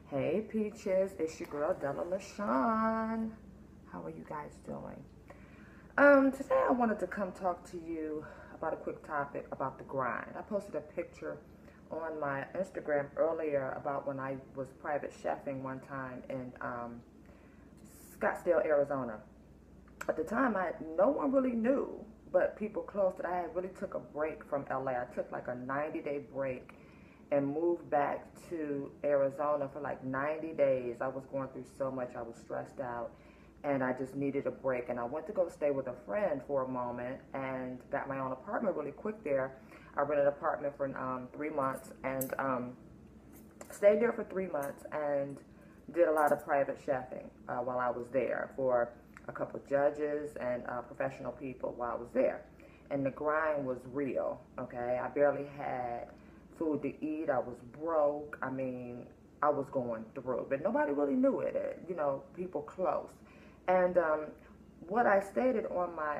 Hey Peaches, it's your girl Della LaShawn. How are you guys doing? Today I wanted to come talk to you about a quick topic about the grind. I posted a picture on my Instagram earlier about when I was private chefing one time in Scottsdale, Arizona. At the time, no one really knew, but people close that I had really took a break from LA. I took like a 90-day break and moved back to Arizona for like 90 days. I was going through so much. I was stressed out and I just needed a break. And I went to go stay with a friend for a moment and got my own apartment really quick there. I rented an apartment for 3 months and stayed there for 3 months and did a lot of private chefing while I was there for a couple of judges and professional people while I was there. And the grind was real, okay? I barely had food to eat. I was broke. I mean, I was going through, but nobody really knew it, people close. And what I stated on my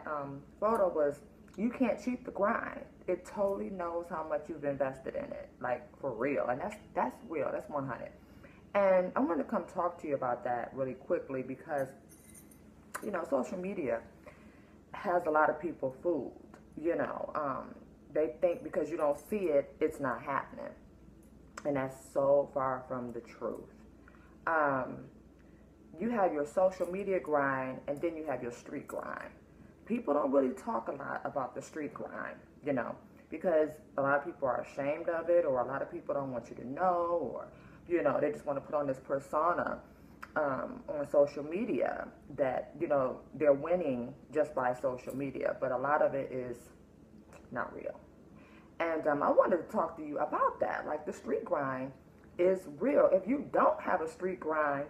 photo was, you can't cheat the grind. It totally knows how much you've invested in it, like for real. And that's real, that's 100. And I want to come talk to you about that really quickly because, social media has a lot of people fooled, they think because you don't see it, it's not happening. And that's so far from the truth. You have your social media grind and then you have your street grind. People don't really talk a lot about the street grind, because a lot of people are ashamed of it, or a lot of people don't want you to know, or, they just want to put on this persona on social media that, they're winning just by social media. But a lot of it is not real. And I wanted to talk to you about that. Like, the street grind is real. If you don't have a street grind,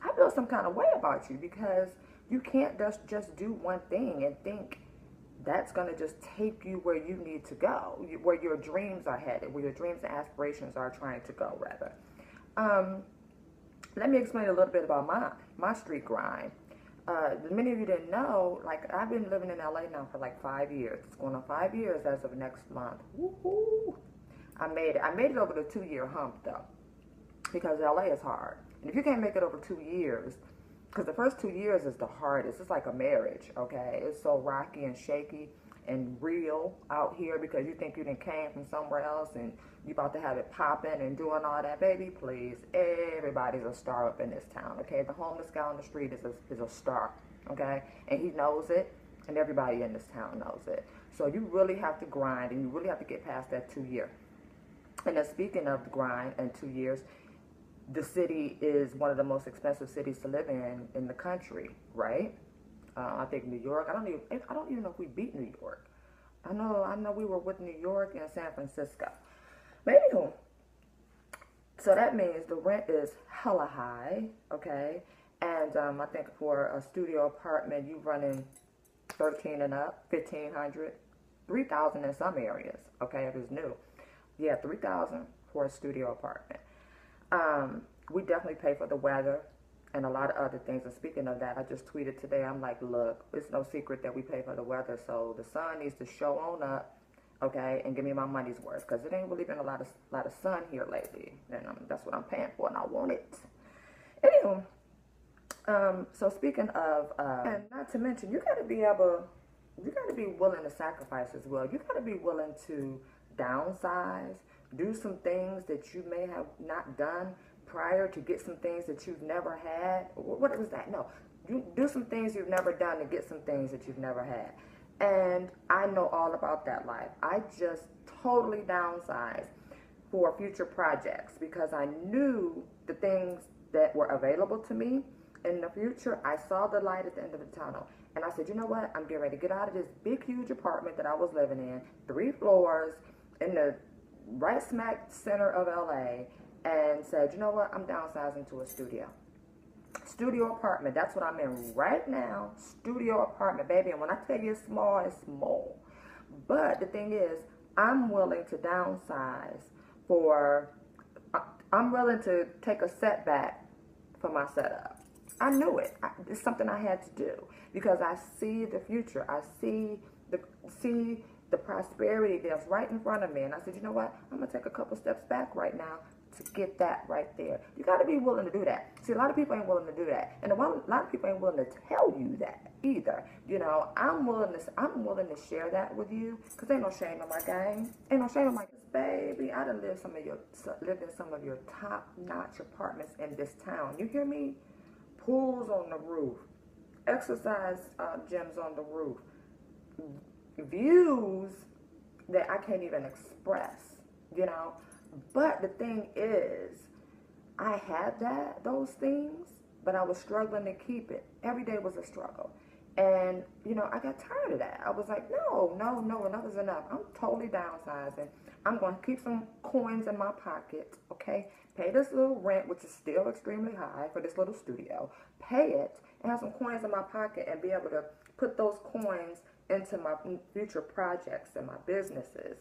I feel some kind of way about you, because you can't just do one thing and think that's going to just take you where you need to go, where your dreams are headed, where your dreams and aspirations are trying to go, rather. Let me explain a little bit about my street grind. Many of you didn't know, like, I've been living in LA now for like 5 years. It's going on 5 years as of next month. Woohoo! I made it over the 2-year hump, though, because LA is hard. And if you can't make it over 2 years, because the first 2 years is the hardest. It's like a marriage, okay? It's so rocky and shaky and real out here, because you think you done came from somewhere else and you about to have it popping and doing all that. Baby, please, everybody's a star up in this town, okay? The homeless guy on the street is a star, okay? And he knows it, and everybody in this town knows it. So you really have to grind, and you really have to get past that 2 year. And then, speaking of the grind and 2 years, the city is one of the most expensive cities to live in the country, right? I think New York. I don't even know if we beat New York. I know we were with New York and San Francisco. But anywho, so that means the rent is hella high, okay? And I think for a studio apartment, you running 13 and up, 1,500, 3,000 in some areas, okay? If it's new, yeah, 3,000 for a studio apartment. We definitely pay for the weather and a lot of other things. And speaking of that, I just tweeted today, I'm like, look, it's no secret that we pay for the weather, so the sun needs to show on up, okay, and give me my money's worth, because it ain't really been a lot of sun here lately, and that's what I'm paying for, and I want it. Anywho, so speaking of, and not to mention, you got to be willing to sacrifice as well. You got to be willing to downsize, do some things that you may have not done prior to get some things that you've never had. What was that? No, you do some things you've never done to get some things that you've never had. And I know all about that life. I just totally downsized for future projects because I knew the things that were available to me in the future. I saw the light at the end of the tunnel. And I said, you know what? I'm getting ready to get out of this big, huge apartment that I was living in, 3 floors, in the right smack center of LA, and said, you know what, I'm downsizing to a studio apartment. That's what I'm in right now. Studio apartment, baby. And when I tell you it's small. But the thing is, I'm willing to downsize I'm willing to take a setback for my setup. I knew it. It's something I had to do because I see the future. I see the prosperity that's right in front of me. And I said, you know what? I'm going to take a couple steps back right now to get that right there. You got to be willing to do that. See, a lot of people ain't willing to do that, and a lot of people ain't willing to tell you that either. You know, I'm willing to share that with you, because ain't no shame in my game. Ain't no shame in my baby. I done lived in some of your top-notch apartments in this town. You hear me? Pools on the roof, exercise gyms on the roof, views that I can't even express. You know. But the thing is, I had those things, but I was struggling to keep it. Every day was a struggle. And, you know, I got tired of that. I was like, no, enough is enough. I'm totally downsizing. I'm going to keep some coins in my pocket, okay? Pay this little rent, which is still extremely high for this little studio. Pay it and have some coins in my pocket and be able to put those coins into my future projects and my businesses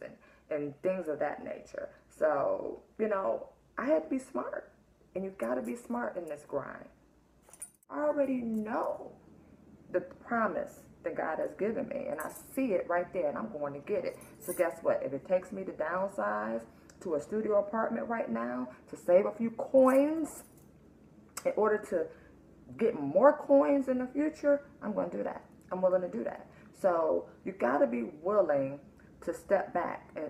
and things of that nature. So, you know, I had to be smart. And you've got to be smart in this grind. I already know the promise that God has given me. And I see it right there, and I'm going to get it. So guess what? If it takes me to downsize to a studio apartment right now to save a few coins in order to get more coins in the future, I'm going to do that. I'm willing to do that. So you got to be willing to step back and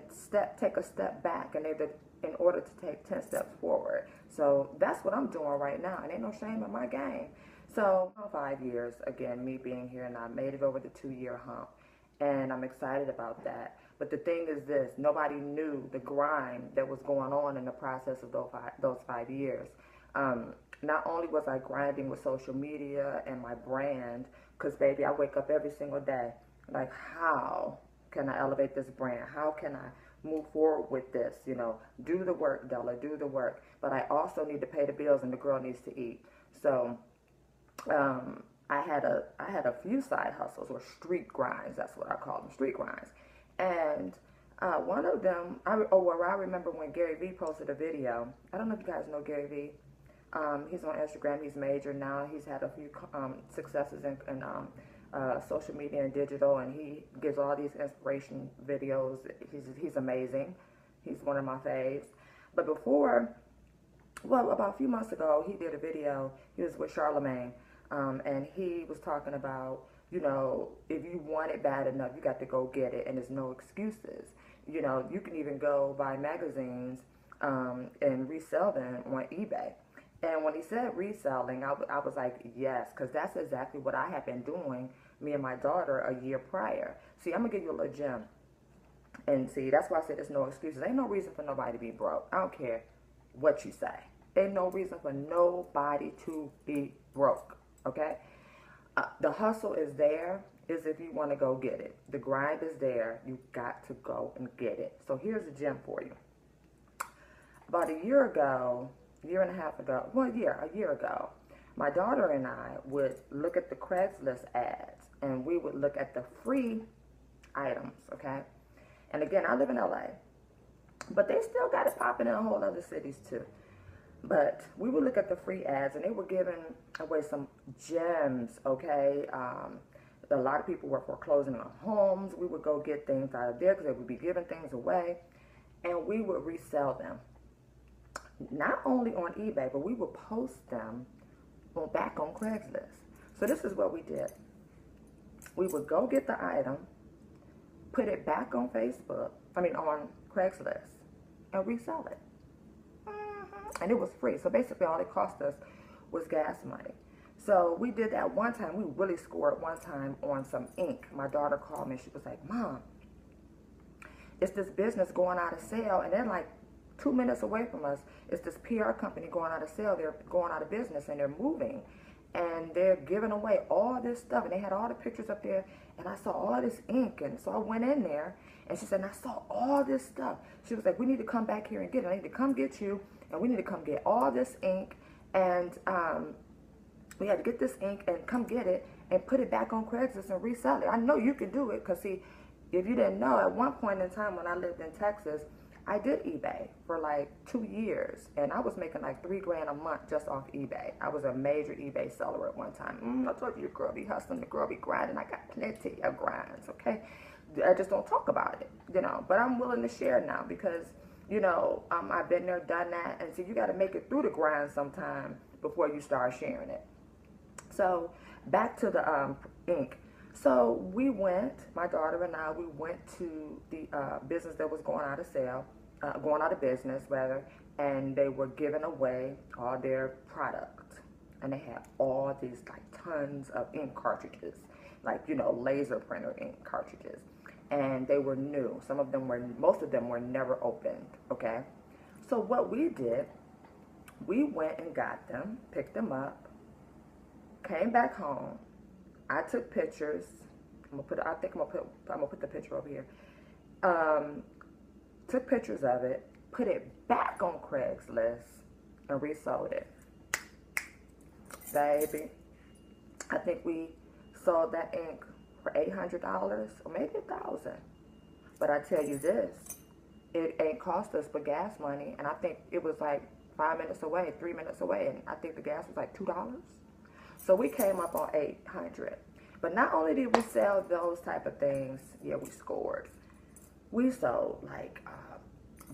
take a step back in order to take 10 steps forward. So that's what I'm doing right now, and ain't no shame in my game. So 5 years, again, me being here, and I made it over the 2-year hump, and I'm excited about that. But the thing is this, nobody knew the grind that was going on in the process of those 5 years. Not only was I grinding with social media and my brand, because baby, I wake up every single day like, how can I elevate this brand? How can I move forward with this? You know, do the work, Della, do the work. But I also need to pay the bills, and the girl needs to eat. So I had a few side hustles, or street grinds. That's what I call them, street grinds. And one of them, I remember when Gary Vee posted a video. I don't know if you guys know Gary Vee. He's on Instagram. He's major now. He's had a few successes in social media and digital, and he gives all these inspiration videos. He's amazing. He's one of my faves. But about a few months ago, he did a video. He was with Charlemagne, and he was talking about, you know, if you want it bad enough, you got to go get it, and there's no excuses. You know, you can even go buy magazines and resell them on eBay. And when he said reselling, I was like, yes, because that's exactly what I had been doing, me and my daughter, a year prior. See, I'm going to give you a little gem. And see, that's why I said there's no excuses. Ain't no reason for nobody to be broke. I don't care what you say. Ain't no reason for nobody to be broke, okay? The hustle is there, is if you want to go get it. The grind is there. You got to go and get it. So here's a gem for you. About a year ago, a year ago, my daughter and I would look at the Craigslist ads, and we would look at the free items, okay? And again, I live in LA, but they still got it popping in a whole other cities too. But we would look at the free ads, and they were giving away some gems, okay? A lot of people were foreclosing on homes. We would go get things out of there because they would be giving things away, and we would resell them. Not only on eBay, but we would post them back on Craigslist. So this is what we did. We would go get the item, put it back on on Craigslist, and resell it. And it was free. So basically all it cost us was gas money. So we did that one time. We really scored one time on some ink. My daughter called me, and she was like, Mom, it's this business going out of sale, and they're like 2 minutes away from us. It's this PR company going out of sale. They're going out of business, and they're moving, and they're giving away all this stuff, and they had all the pictures up there, and I saw all this ink, and so I went in there, and she said, and I saw all this stuff. She was like, we need to come back here and get it. I need to come get you, and we need to come get all this ink, and we had to get this ink and come get it and put it back on Craigslist and resell it. I know you can do it, because see, if you didn't know, at one point in time when I lived in Texas, I did eBay for like 2 years, and I was making like $3 grand a month just off eBay. I was a major eBay seller at one time. I told you, the girl be hustling, the girl be grinding. I got plenty of grinds, okay? I just don't talk about it, you know. But I'm willing to share now, because you know, I've been there, done that. And so you got to make it through the grind sometime before you start sharing it. So back to the ink. So we went, my daughter and I, we went to the business that was going out of sale, going out of business rather, and they were giving away all their product. And they had all these like tons of ink cartridges, like, you know, laser printer ink cartridges. And they were new. Some of them were, most of them were never opened, okay? So what we did, we went and got them, picked them up, came back home. I took pictures. I'm gonna put the picture over here. Took pictures of it, put it back on Craigslist, and resold it. Baby, I think we sold that ink for $800 or maybe $1,000. But I tell you this, it ain't cost us but gas money, and I think it was like 5 minutes away, 3 minutes away, and I think the gas was like $2. So we came up on $800. But not only did we sell those type of things, yeah, we scored. We sold like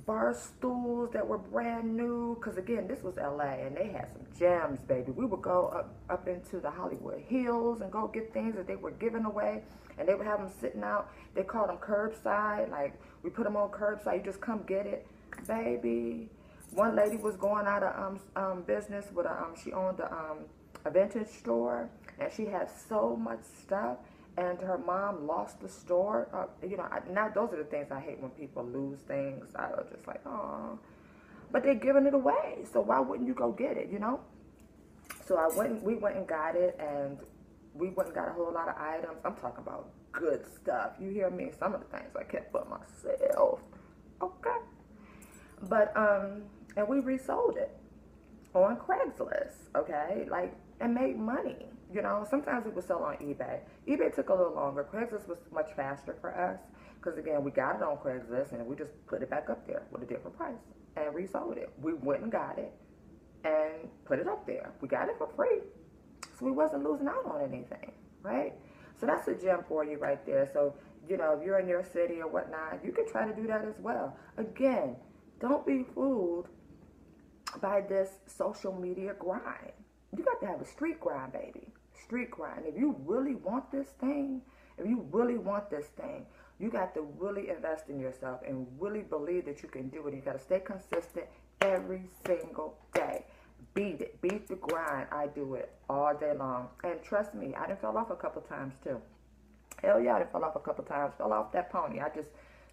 bar stools that were brand new, because again, this was LA and they had some gems, baby. We would go up into the Hollywood Hills and go get things that they were giving away, and they would have them sitting out. They called them curbside. Like, we put them on curbside, you just come get it, baby. One lady was going out of business with she owned a vintage store, and she had so much stuff, and her mom lost the store. You know, now those are the things I hate, when people lose things. I was just like, oh, but they're giving it away, so why wouldn't you go get it, you know? So we went and got it, and we went and got a whole lot of items. I'm talking about good stuff. You hear me? Some of the things I kept for myself. Okay. But, and we resold it on Craigslist, okay? Like, and made money. You know, sometimes it would sell on eBay. eBay took a little longer. Craigslist was much faster for us, because again, we got it on Craigslist and we just put it back up there with a different price and resold it. We went and got it and put it up there. We got it for free, so we wasn't losing out on anything, right? So that's a gem for you right there. So, you know, if you're in your city or whatnot, you can try to do that as well. Again, don't be fooled by this social media grind. You got to have a street grind, baby. Street grind. If you really want this thing, you got to really invest in yourself and really believe that you can do it. You got to stay consistent every single day. Beat it. Beat the grind. I do it all day long. And trust me, I done fell off a couple times too. Hell yeah, I done fell off a couple times. Fell off that pony. I just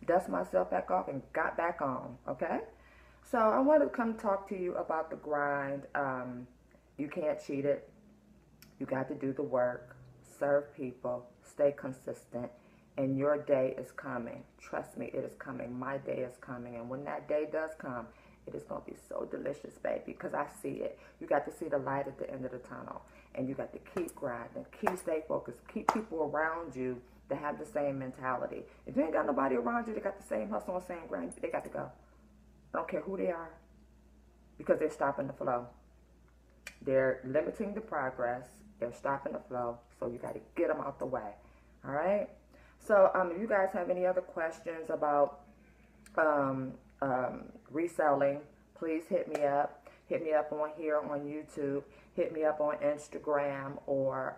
dust myself back off and got back on. Okay? So I want to come talk to you about the grind. You can't cheat it. You got to do the work, serve people, stay consistent, and your day is coming. Trust me, it is coming. My day is coming, and when that day does come, it is going to be so delicious, baby, because I see it. You got to see the light at the end of the tunnel, and you got to keep grinding, stay focused, keep people around you that have the same mentality. If you ain't got nobody around you that got the same hustle and same grind, they got to go. I don't care who they are, because they're stopping the flow. They're limiting the progress. They're stopping the flow. So you got to get them out the way. All right? So if you guys have any other questions about reselling, please hit me up. Hit me up on here on YouTube. Hit me up on Instagram or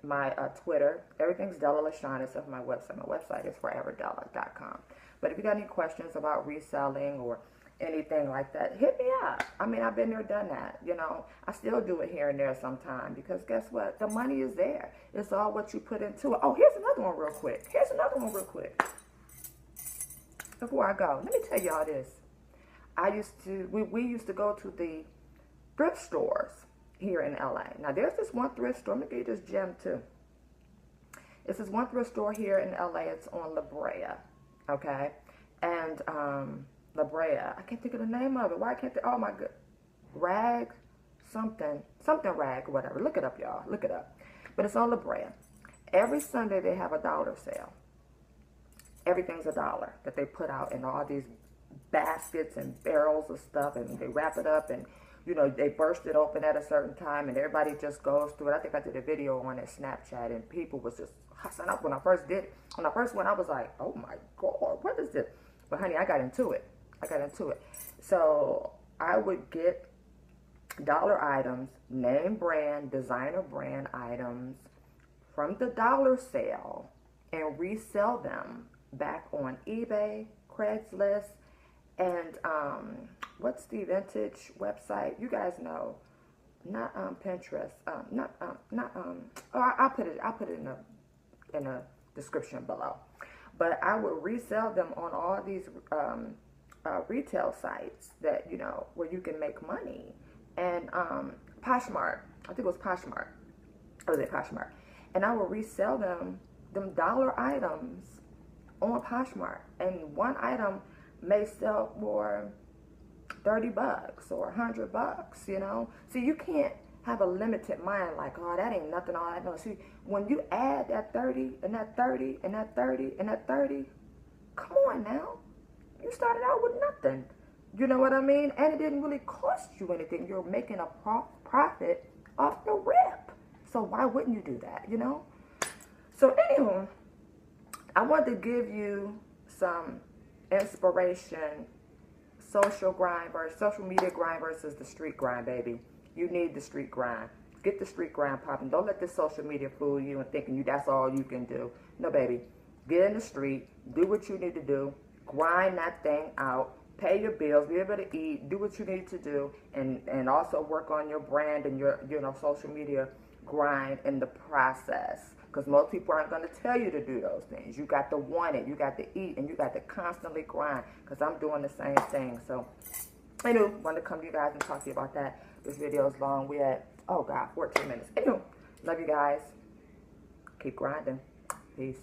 my Twitter. Everything's Della LaShawn except for my website. My website is foreverdella.com. But if you got any questions about reselling or anything like that, hit me up. I mean, I've been there, done that. You know, I still do it here and there sometime, because guess what? The money is there. It's all what you put into it. Oh, here's another one real quick. Before I go, let me tell y'all this. We used to go to the thrift stores here in LA. Now, there's this one thrift store. I'm going to give you this gem, too. It's this one thrift store here in LA. It's on La Brea, okay? And, La Brea. I can't think of the name of it. Why can't they? Oh my god. Rag something rag or whatever. Look it up, y'all. Look it up. But it's on La Brea. Every Sunday they have a dollar sale. Everything's $1 that they put out in all these baskets and barrels of stuff, and they wrap it up, and you know, they burst it open at a certain time, and everybody just goes through it. I think I did a video on it, Snapchat, and people was just hustling up. When I first went, I was like, oh my god, what is this? But honey, I got into it. So I would get dollar items, name brand, designer brand items from the dollar sale and resell them back on eBay, Craigslist, and what's the vintage website? You guys know, not Pinterest, I'll put it in a description below. But I would resell them on all these retail sites that, you know, where you can make money. And Poshmark, I think it was Poshmark. Or was it Poshmark? And I would resell them dollar items on Poshmark. And one item may sell for $30 or $100, you know? See, you can't have a limited mind like, oh, that ain't nothing, all I know. See, when you add that 30 and that 30 and that 30 and that 30, come on now. You started out with nothing. You know what I mean? And it didn't really cost you anything. You're making a profit off the rip. So why wouldn't you do that, you know? So anyway, I want to give you some inspiration. Social media grind versus the street grind, baby. You need the street grind. Get the street grind popping. Don't let this social media fool you and thinking that's all you can do. No, baby. Get in the street. Do what you need to do. Grind that thing out. Pay your bills. Be able to eat. Do what you need to do. And also work on your brand and your social media grind in the process. Because most people aren't going to tell you to do those things. You got to want it. You got to eat. And you got to constantly grind. Because I'm doing the same thing. So, anyway, wanted to come to you guys and talk to you about that. This video is long. We at, oh God, 14 minutes. Anyway, love you guys. Keep grinding. Peace.